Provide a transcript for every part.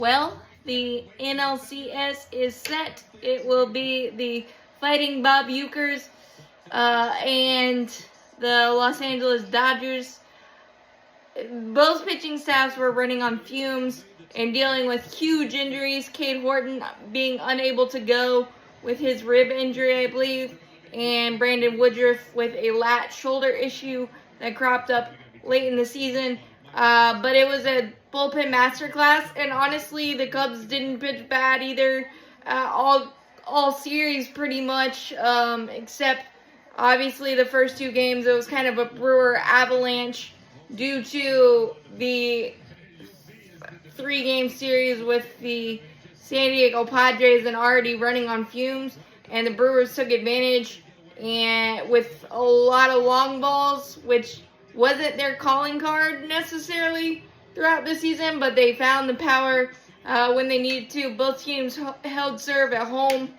Well, the NLCS is set. It will be the Fighting Bob Ueckers and the Los Angeles Dodgers. Both pitching staffs were running on fumes and dealing with huge injuries. Cade Horton being unable to go with his rib injury, I believe, and Brandon Woodruff with a lat shoulder issue that cropped up late in the season. But it was a bullpen masterclass, and honestly, the Cubs didn't pitch bad either. All series pretty much, except obviously the first two games. It was kind of a Brewer avalanche due to the 3-game series with the San Diego Padres and already running on fumes, and the Brewers took advantage and with a lot of long balls, which wasn't their calling card necessarily throughout the season, but they found the power when they needed to. Both teams held serve at home.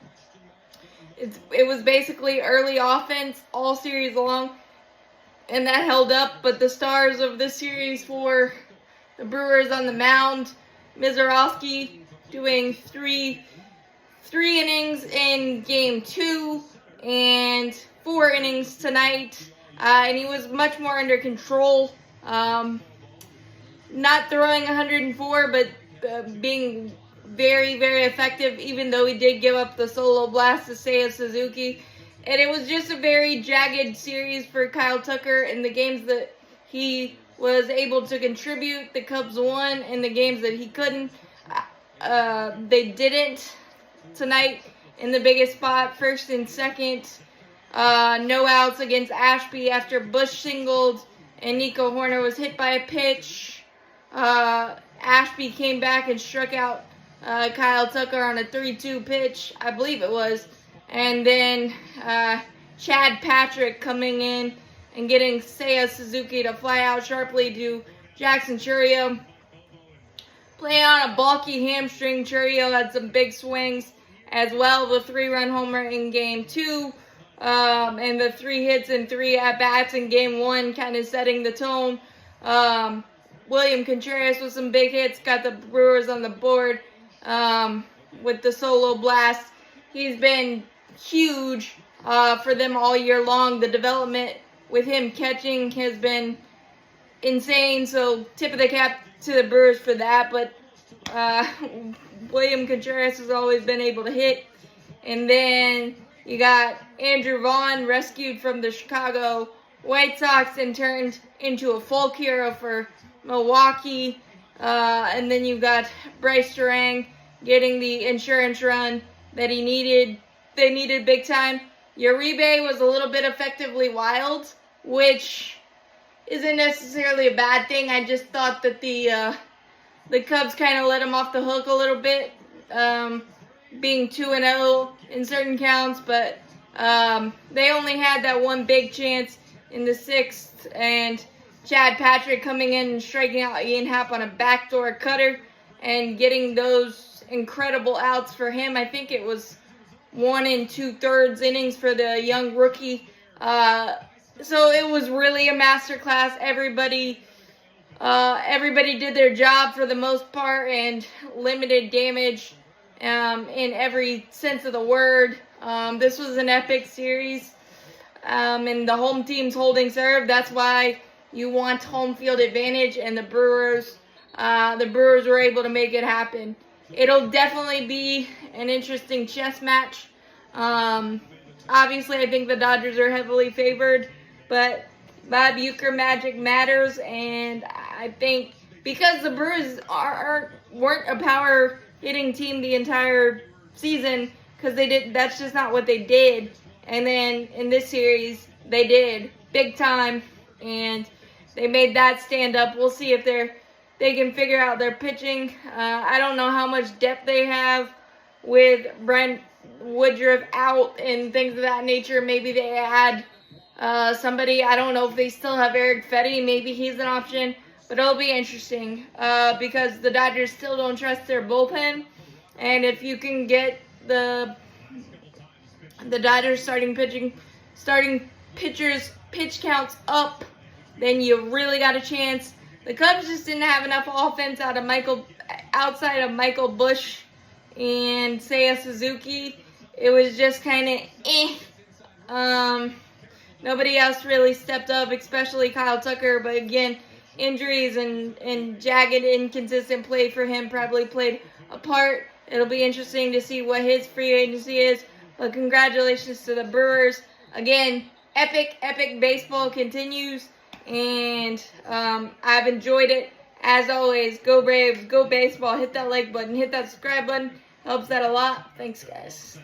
It was basically early offense all series long, and that held up. But the stars of this series for the Brewers on the mound, Mizorowski doing three innings in Game 2 and 4 innings tonight. And he was much more under control. Not throwing 104, but being very, very effective, even though he did give up the solo blast to Seiya Suzuki. And it was just a very jagged series for Kyle Tucker. In the games that he was able to contribute, the Cubs won. In the games that he couldn't, they didn't. Tonight, in the biggest spot, first and second, no outs against Ashby after Bush singled and Nico Horner was hit by a pitch. Ashby came back and struck out Kyle Tucker on a 3-2 pitch, I believe it was. And then Chad Patrick coming in and getting Seiya Suzuki to fly out sharply to Jackson Chourio. Playing on a bulky hamstring, Chourio had some big swings as well. The 3-run homer in Game 2. And the 3 hits and 3 at-bats in Game 1 kind of setting the tone. William Contreras with some big hits, got the Brewers on the board with the solo blast. He's been huge for them all year long. The development with him catching has been insane, so tip of the cap to the Brewers for that. But William Contreras has always been able to hit. And then you got Andrew Vaughn, rescued from the Chicago White Sox and turned into a folk hero for Milwaukee. And then you got Bryce Terang getting the insurance run that he needed. They needed big time. Uribe was a little bit effectively wild, which isn't necessarily a bad thing. I just thought that the Cubs kind of let him off the hook a little bit, being 2-0 in certain counts, but they only had that one big chance in the 6th, and Chad Patrick coming in and striking out Ian Happ on a backdoor cutter and getting those incredible outs for him. I think it was 1 2/3 innings for the young rookie. So it was really a masterclass. Everybody did their job for the most part and limited damage in every sense of the word. This was an epic series, and the home team's holding serve. That's why you want home field advantage, and the Brewers were able to make it happen. It'll definitely be an interesting chess match. Obviously, I think the Dodgers are heavily favored, but Bob Uecker magic matters, and I think because the Brewers weren't a power hitting team the entire season, because that's just not what they did. And then in this series, they did big time, and they made that stand up. We'll see if they can figure out their pitching. I don't know how much depth they have with Brent Woodruff out and things of that nature. Maybe they add somebody. I don't know if they still have Eric Fetty. Maybe he's an option. But it'll be interesting because the Dodgers still don't trust their bullpen. And if you can get the Dodgers starting pitchers pitch counts up, then you really got a chance. The Cubs just didn't have enough offense out of outside of Michael Busch and Seiya Suzuki, it was just kind of nobody else really stepped up, especially Kyle Tucker. But again, injuries and jagged, inconsistent play for him probably played a part. It'll be interesting to see what his free agency is. But congratulations to the Brewers. Again, epic baseball continues. And I've enjoyed it. As always, go Braves, go baseball. Hit that like button, hit that subscribe button. Helps that a lot. Thanks, guys.